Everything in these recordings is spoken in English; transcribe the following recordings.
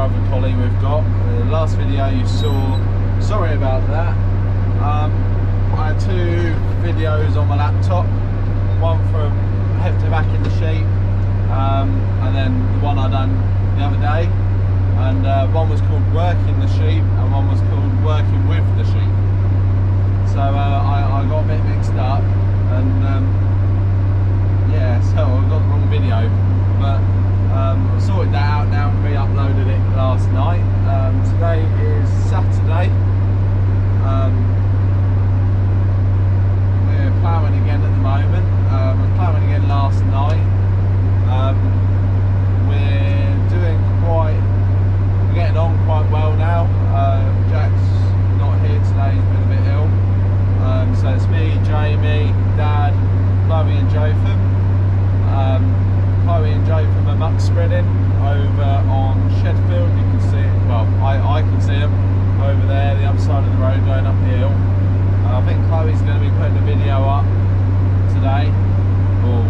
other collie we've got. The last video you saw, sorry about that. I had two videos on my laptop, one from Hector back in the sheep, and then the one I done the other day, and one was called Working the Sheep and one was called Working with the Sheep. So I got a bit mixed up, and yeah, so I got the wrong video, but I sorted that out now and re-uploaded it last night. Today is Saturday. We're ploughing again at the moment. I was ploughing again last night. We're getting on quite well now. Jack's not here today, he's been a bit ill. So it's me, Jamie, Dad, Chloe and Jotham. Chloe and Jotham are muck spreading over on Shedfield. You can see it, well, I can see them over there, the other side of the road going up the hill. I think Chloe's going to be putting a video up today, or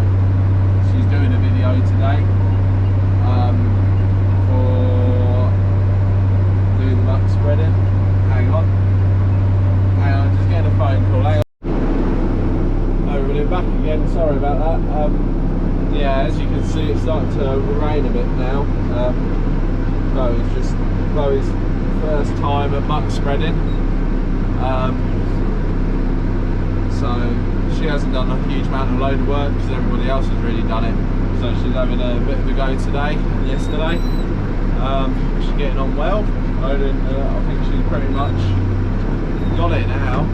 she's doing a video today for doing the muck spreading. Hang on, just getting a phone call. Hang on. Oh, we're back again. Sorry about that. Yeah, as you can see, it's starting to rain a bit now. Chloe's first time at muck spreading. So she hasn't done a huge amount of load of work because everybody else has really done it. So she's having a bit of a go today and yesterday. She's getting on well. I think she's pretty much got it now.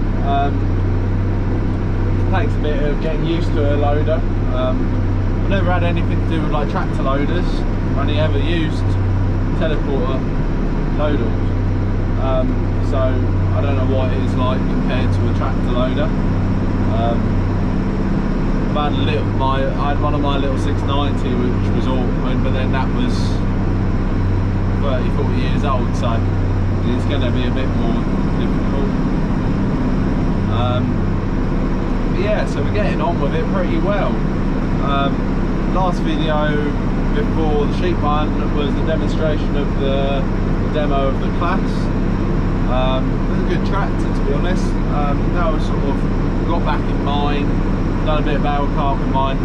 It takes a bit of getting used to a loader. I've never had anything to do with like tractor loaders. I've only ever used teleporter loaders. So I don't know what it is like compared to a tractor loader. I had one of my little 690 which was Auckland, but then that was 30-40 years old, so it's going to be a bit more difficult. But yeah, so we're getting on with it pretty well. Last video before the sheep one was the demonstration of the demo of the class. It was a good tractor, to be honest. Now I've sort of got back in mine, done a bit of bale carp in mine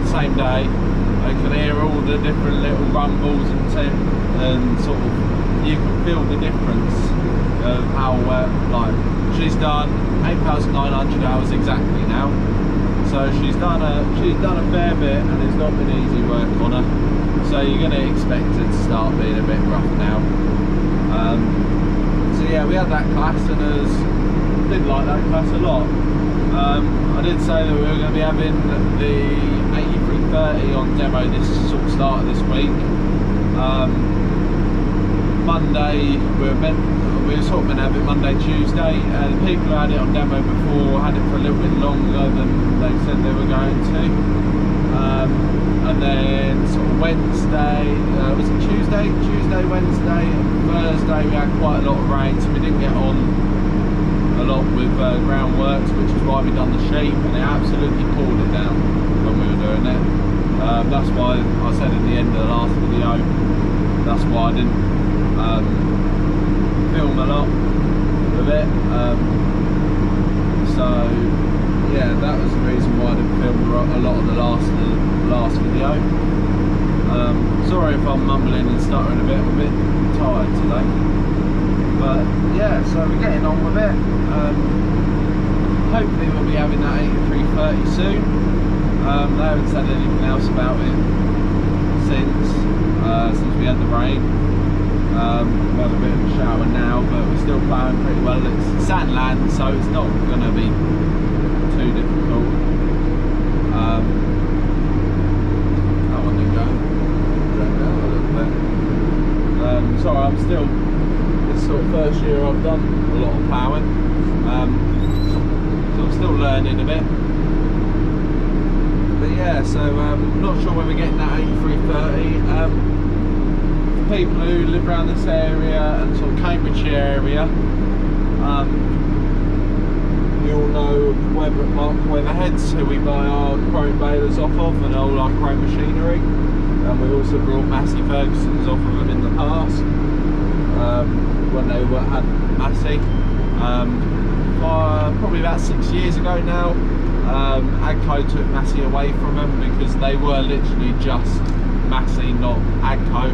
the same day. I can hear all the different little rumbles and sort of you can feel the difference of how like she's done 8,900 hours exactly now. So she's done a fair bit, and it's not been easy work on her. So you're going to expect it to start being a bit rough now. So yeah, we had that class, and I did like that class a lot. I did say that we were going to be having the 8330 on demo this sort of start of this week. Monday we were sort of meant to have it Monday, Tuesday, and the people who had it on demo before had it for a little bit longer than they said they were going to. And then sort of Wednesday, was it Tuesday, Wednesday, and Thursday we had quite a lot of rain, so we didn't get on a lot with groundworks, which is why we done the sheep, and it absolutely poured it down when we were doing it. That's why I said at the end of the last video, that's why I didn't film a lot of it. So yeah, that was the reason why I didn't film a lot of the last video. Sorry if I'm mumbling and stuttering a bit. I'm a bit tired today, but yeah, so we're getting on with it. Hopefully we'll be having that 8330 soon. They haven't said anything else about it since we had the rain. We've had a bit of a shower now, but we're still ploughing pretty well. It's sand land, so it's not going to be too difficult. That one didn't go. Dragged out a little bit. Sorry, I'm still, this sort of first year I've done a lot of ploughing, so I'm still learning a bit. But yeah, so I'm not sure when we're getting that 8330. People who live around this area and sort of Cambridgeshire area, we all know Mark Weatherheads, who we buy our chrome balers off of and all our chrome machinery, and we've also brought Massey Ferguson's off of them in the past. when they had Massey. Probably about 6 years ago now, Agco took Massey away from them because they were literally just Massey, not Agco.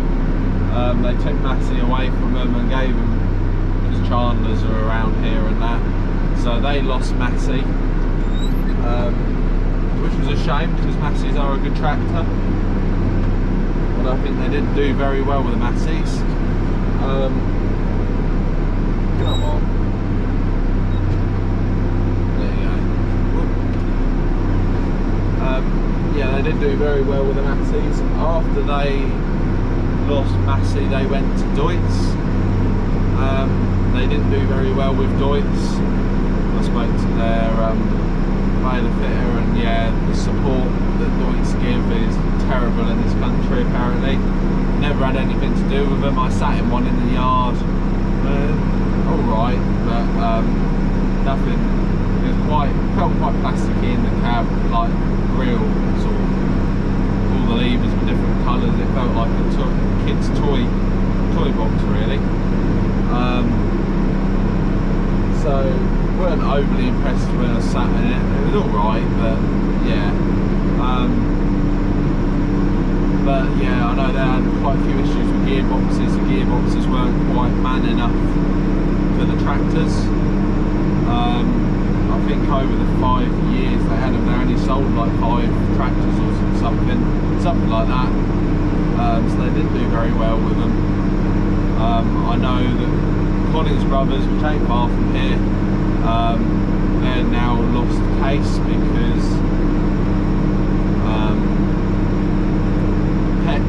They took Massey away from them and gave them, because Chandlers are around here and that, so they lost Massey, which was a shame because Masseys are a good tractor, but I think they didn't do very well with the Masseys. Come on. Yeah, they didn't do very well with the Masseys. After they lost Massey, they went to Deutz. They didn't do very well with Deutz. I spoke to their baler fitter, and yeah, the support that Deutz give is terrible in this country apparently. Never had anything to do with them. I sat in one in the yard, alright, but nothing. It felt quite plasticky in the cab, like real sort of, all the levers were different colours. It felt like a kid's toy box really. So weren't overly impressed when I sat in it. It was alright, but yeah. But yeah, I know they had quite a few issues with gearboxes. The gearboxes weren't quite man enough for the tractors. I think over the 5 years they had them, they only sold like 5 tractors or something like that. So they didn't do very well with them. I know that Collins Brothers, which ain't far from here, they're now lost case because Pex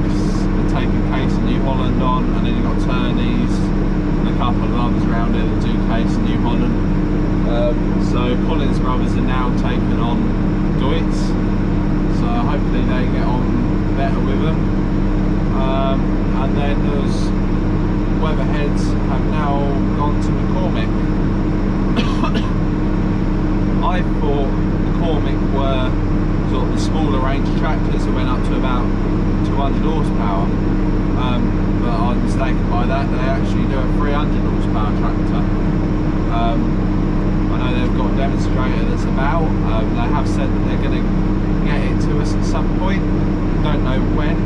are taking case in New Holland on, and then you've got Turney's and a couple of others around here that do case in New Holland. So Collins Brothers are now taking on Deutz, so hopefully they get on better with them. And then there's Weatherheads have now gone to McCormick. I thought McCormick were sort of the smaller range tractors that went up to about 200 horsepower, but I was mistaken by that. They actually do a 300 horsepower tractor. I know they've got a demonstrator that's about. They have said that they're going to get it to us at some point. Don't know when.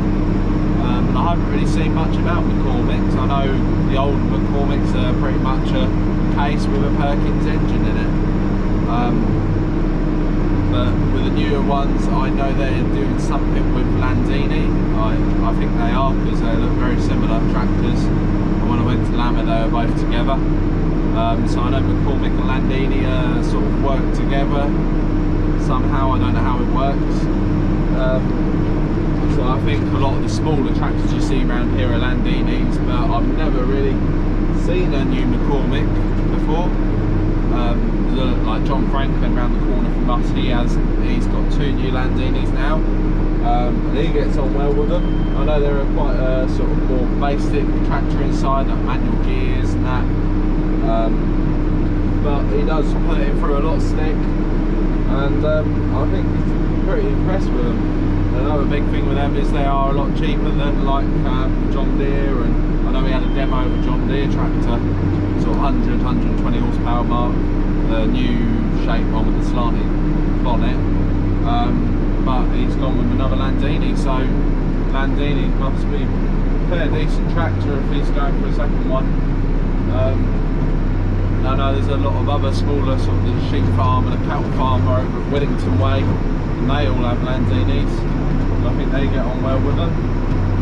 And I haven't really seen much about McCormick's. I know the old McCormick's are pretty much a case with a Perkins engine in it. But with the newer ones, I know they're doing something with Landini. I think they are, because they look very similar tractors. And when I went to Lama, they were both together. So I know McCormick and Landini sort of work together somehow. I don't know how it works. So I think a lot of the smaller tractors you see around here are Landini's, but I've never really seen a new McCormick before. Like John Franklin round the corner from us, he's got 2 new Landini's now, and he gets on well with them. I know they're quite a sort of more basic tractor inside, like manual gears and that, but he does put it through a lot of stick, and I think he's pretty impressed with them. Another big thing with them is they are a lot cheaper than like John Deere, and I know we had a demo of a John Deere tractor, sort of 100, 120 horsepower mark, the new shape one with the slanted bonnet, but he's gone with another Landini, so Landini must be a fair decent tractor if he's going for a second one. I know there's a lot of other smaller sort of the sheep farm and a cattle farmer over at Whittington Way, and they all have Landinis. I think they get on well with them.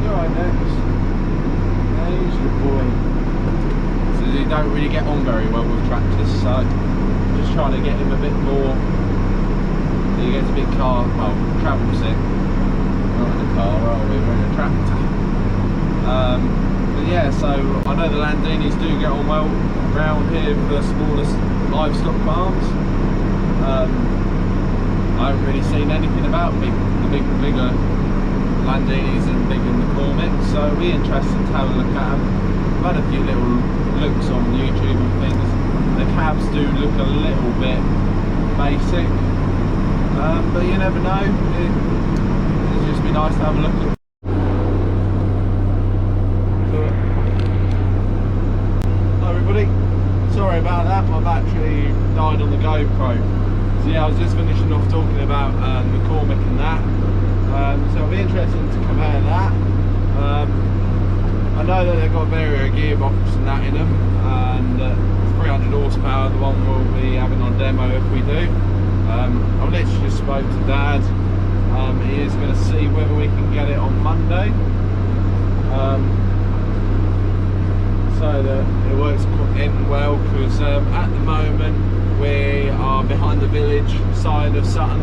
You're right, Nex. There's your boy. So he don't really get on very well with tractors, so just trying to get him a bit more. He gets a big car, well, travel sick. We're not in a car, are we? We're in a tractor. But yeah, so I know the Landinis do get on well around here for the smallest livestock farms. I haven't really seen anything about the bigger Landinis and bigger McCormick, so it'll be interesting to have a look at them. I've had a few little looks on YouTube and things. The cabs do look a little bit basic, but you never know. It'd just be nice to have a look at. I that, my battery died on the GoPro. So yeah, I was just finishing off talking about McCormick and that. So it'll be interesting to compare that. I know that they've got a Vario gearbox and that in them, and 300 horsepower, the one we'll be having on demo if we do. I literally just spoke to Dad. He is going to see whether we can get it on Monday, so that it works in well, because at the moment we are behind the village side of Sutton.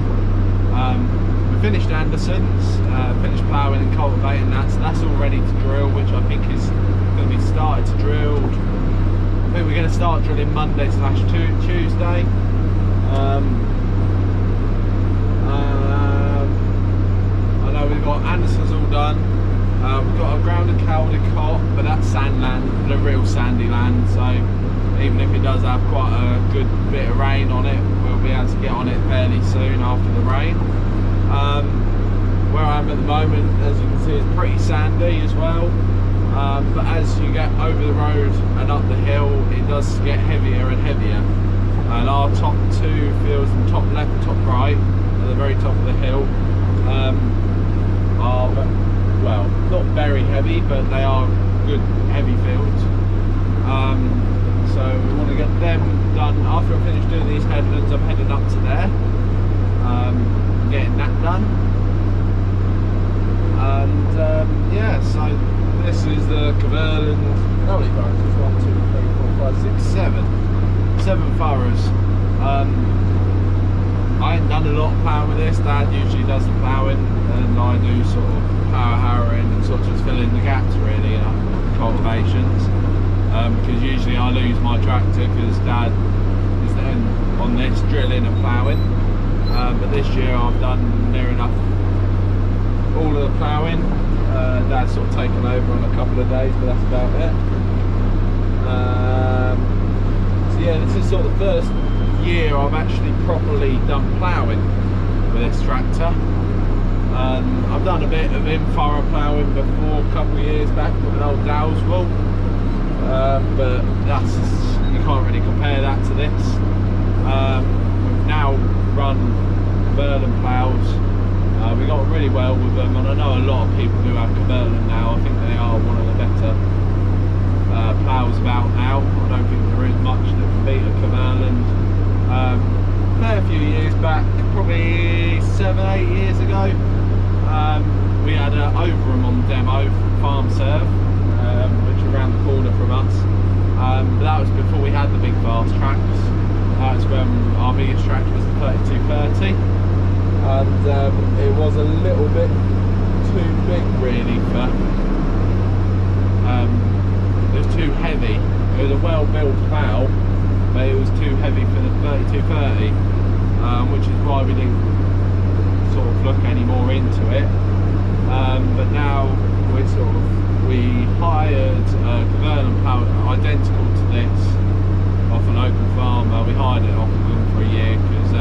We finished Anderson's, finished ploughing and cultivating that, so that's all ready to drill, which I think is going to be started to drill. I think we're going to start drilling Monday / Tuesday. I know we've got Anderson's all done. We've got a grounded Caldecott, but that's sand land, the real sandy land, so even if it does have quite a good bit of rain on it, we'll be able to get on it fairly soon after the rain. Where I am at the moment, as you can see, is pretty sandy as well, but as you get over the road and up the hill, it does get heavier and heavier, and our top two fields, the top left and top right, at the very top of the hill, are, well, not very heavy, but they are good heavy fields. So we want to get them done. After I finish doing these headlands, I'm heading up to there, getting that done. And yeah, so this is the Caverland. How many furrows? 1, 2, 3, 4, 5, 6, 7 furrows. I ain't done a lot of ploughing with this. Dad usually does the ploughing, and I do sort of power harrowing and sort of just fill in the gaps really, cultivations. Because usually I lose my tractor because Dad is then on this drilling and ploughing. But this year I've done near enough all of the ploughing. Dad's sort of taken over on a couple of days, but that's about it. So yeah, this is sort of the first year I've actually properly done ploughing with this tractor. I've done a bit of in-furrow ploughing before, a couple of years back with an old Dowswell, but that's, you can't really compare that to this. We've now run Caverland ploughs. We got really well with them, and I know a lot of people who have Caverland now. I think they are one of the better ploughs about now. I don't think there is much that can beat a Caverland. A few years back, probably 7-8 years ago, we had Overham on demo from Farm Serve, which is around the corner from us. But that was before we had the big Fastracs. That's when our biggest tractor was the 3230, and it was a little bit too big really for. It was too heavy. It was a well-built plough, but it was too heavy for the 3230, which is why we didn't sort of look any more into it. But now we hired a Caverland plough identical to this off a local farmer. We hired it off of them for a year because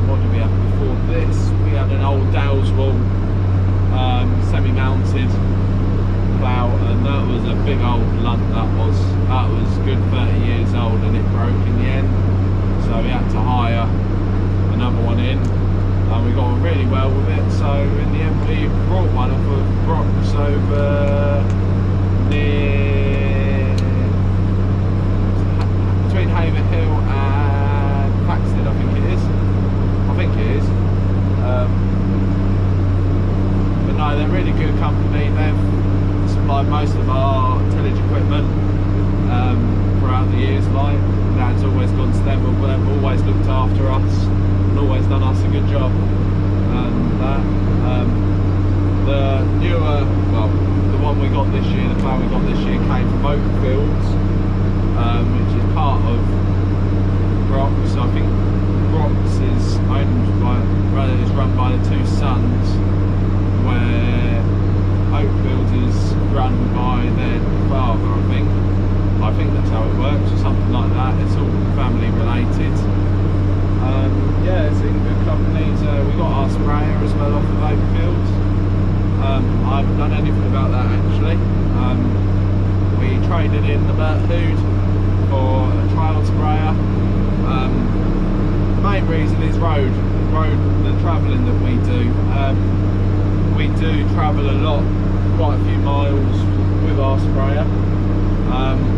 what did we have before this? We had an old Dowswell semi-mounted plough, and that was a big old lunt. That was good 30 years old, and it broke in the end, so we had to hire another one in, and we got on really well with it. So in the end we brought one off of Brock's over near between Haverhill and Paxton, I think it is. But no, they're really good company. They've supplied most of our tillage equipment throughout the years. Like, Dad's always gone to them, but they've always looked after us and always done us a good job. And that, the newer, well, the one we got this year, the plough we got this year came from Oakfields, which is part of Brock's. I think Brock's is run by the two sons, where Oakfields is run by their father, I think that's how it works, or something like that. It's all family related. Yeah, it's in good companies. We got our sprayer as well off of Oakfields. I haven't done anything about that actually. We traded in the Bert Hood for a trail sprayer. The main reason is the travelling that we do. We do travel a lot, quite a few miles with our sprayer,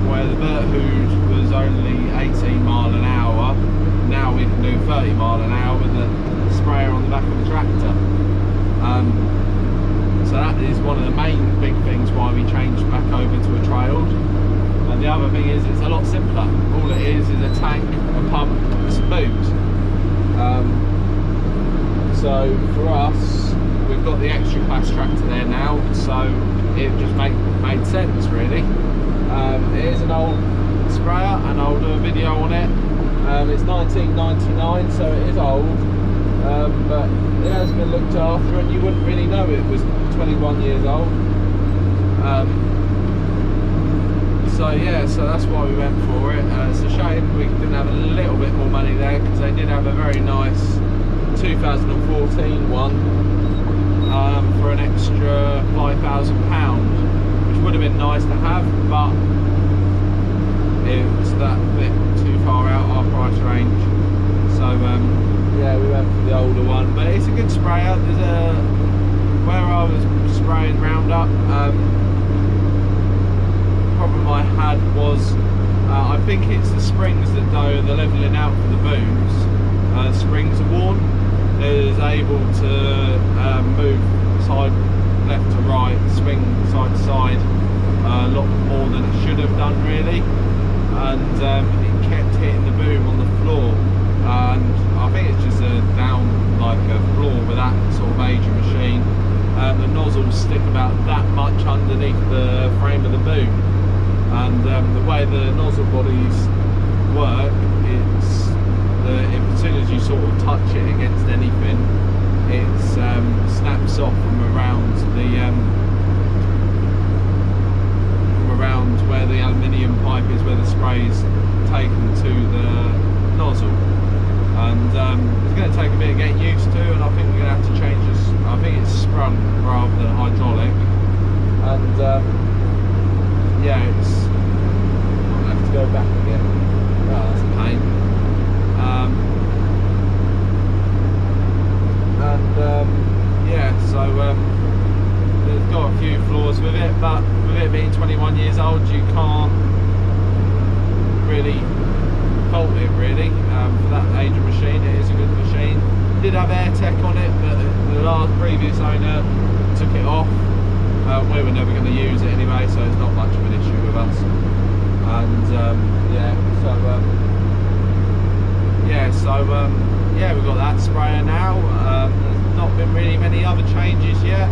where the Verthood was only 18 mile an hour. Now we can do 30 mile an hour with a sprayer on the back of the tractor. So that is one of the main big things why we changed back over to a trailed. And the other thing is it's a lot simpler. All it is a tank, a pump, and some booms. So for us, we've got the extra Fastrac there now, so it just made sense really. It is an old sprayer and I'll do a video on it. It's 1999, so it is old, but it has been looked after, and you wouldn't really know it was 21 years old. So yeah, so that's why we went for it. It's a shame we didn't have a little bit more money there, because they did have a very nice 2014 one for an extra £5,000, which would have been nice to have, but it was that bit too far out our price range. So yeah, we went for the older one, but it's a good sprayer. There's where I was spraying Roundup, problem I had was I think it's the springs that do the levelling out for the booms. Springs are worn. It is able to move side left to right, swing side to side a lot more than it should have done really, and it kept hitting the boom on the floor, and I think it's just a down like a floor with that sort of age of machine. The nozzles stick about that much underneath the frame of the boom, and the way the nozzle bodies work, it's as soon as you sort of touch it against anything, it snaps off from around where the aluminium pipe is, where the spray's taken to the nozzle, and it's going to take a bit of getting used to, and I think we're going to have to change this. I think it's sprung rather than hydraulic, and yeah, I'm going to have to go back again. Oh, that's a pain. Yeah, so it's got a few flaws with it, but with it being 21 years old, you can't really fault it really. For that age of machine, it is a good machine. It did have air tech on it, but the previous owner took it off. We were never going to use it anyway, so it's not much of an issue with us. And yeah, we've got that sprayer now. There's not been really many other changes yet.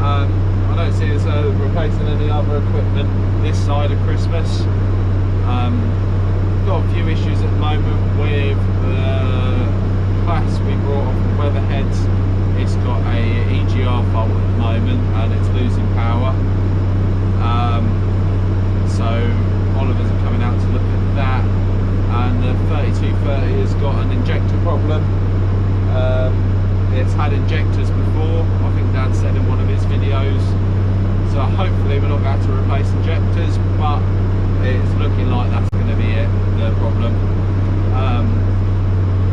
I don't see us replacing any other equipment this side of Christmas. We've got a few issues at the moment with the class we brought off from Weatherheads. It's got a EGR fault at the moment and it's losing power. So Oliver's are coming out to look at that, and the 3230 has got an injector problem. It's had injectors before, I think Dad said in one of his videos, so hopefully we're not going to have to replace injectors, but it's looking like that's going to be it, the problem.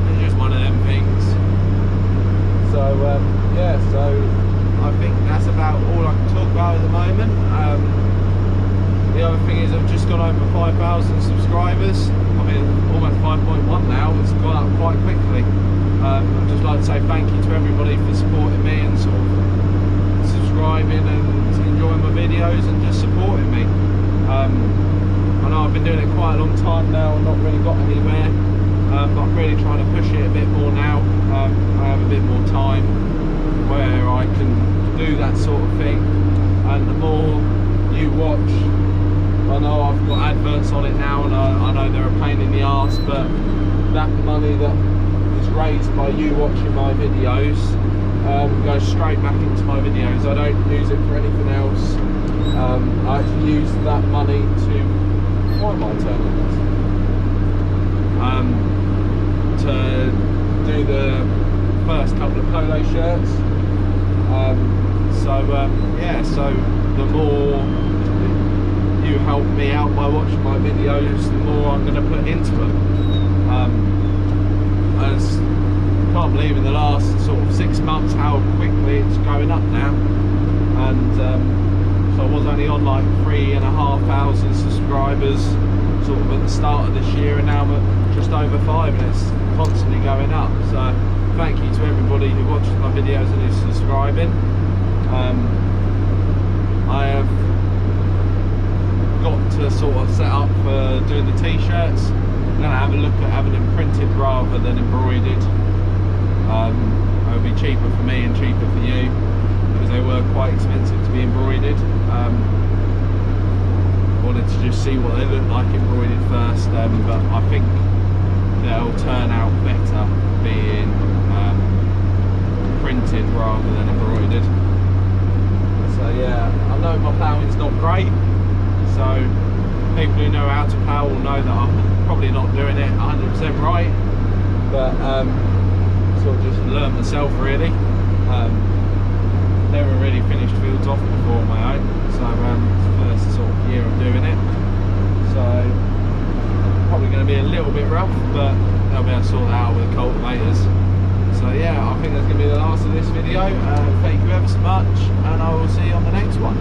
It's just one of them things. So yeah, so I think that's about all I can talk about at the moment. The other thing is I've just got over 5,000 subscribers. I mean, almost 5.1 now. It's gone up quite quickly. I'd just like to say thank you to everybody for supporting me and sort of subscribing and enjoying my videos and just supporting me. I know I've been doing it quite a long time now and not really got anywhere, but I'm really trying to push it a bit more now. I have a bit more time where I can do that sort of thing, and the more you watch, I know I've got adverts on it now, and I know they're a pain in the arse, but that money that is raised by you watching my videos goes straight back into my videos. I don't use it for anything else. I actually use that money to, why am I turning this? To do the first couple of polo shirts. Yeah, so the more you help me out by watching my videos, the more I'm going to put into them. I just can't believe in the last sort of 6 months how quickly it's going up now. And so I was only on like 3,500 subscribers sort of at the start of this year, and now I'm at just over 5, and it's constantly going up. So thank you to everybody who watches my videos and is subscribing. I have got to sort of set up for doing the t-shirts. I'm going to have a look at having them printed rather than embroidered. It would be cheaper for me and cheaper for you, because they were quite expensive to be embroidered. I wanted to just see what they look like embroidered first, but I think they'll turn out better being printed rather than embroidered. So yeah, I know my ploughing's not great, so people who know how to plough will know that I'm probably not doing it 100% right, but sort of just learn myself really. Never really finished fields off before on my own, so it's the first sort of year of doing it, so probably going to be a little bit rough, but they'll be able to sort that out with the cultivators. So yeah, I think that's going to be the last of this video. Thank you ever so much, and I will see you on the next one.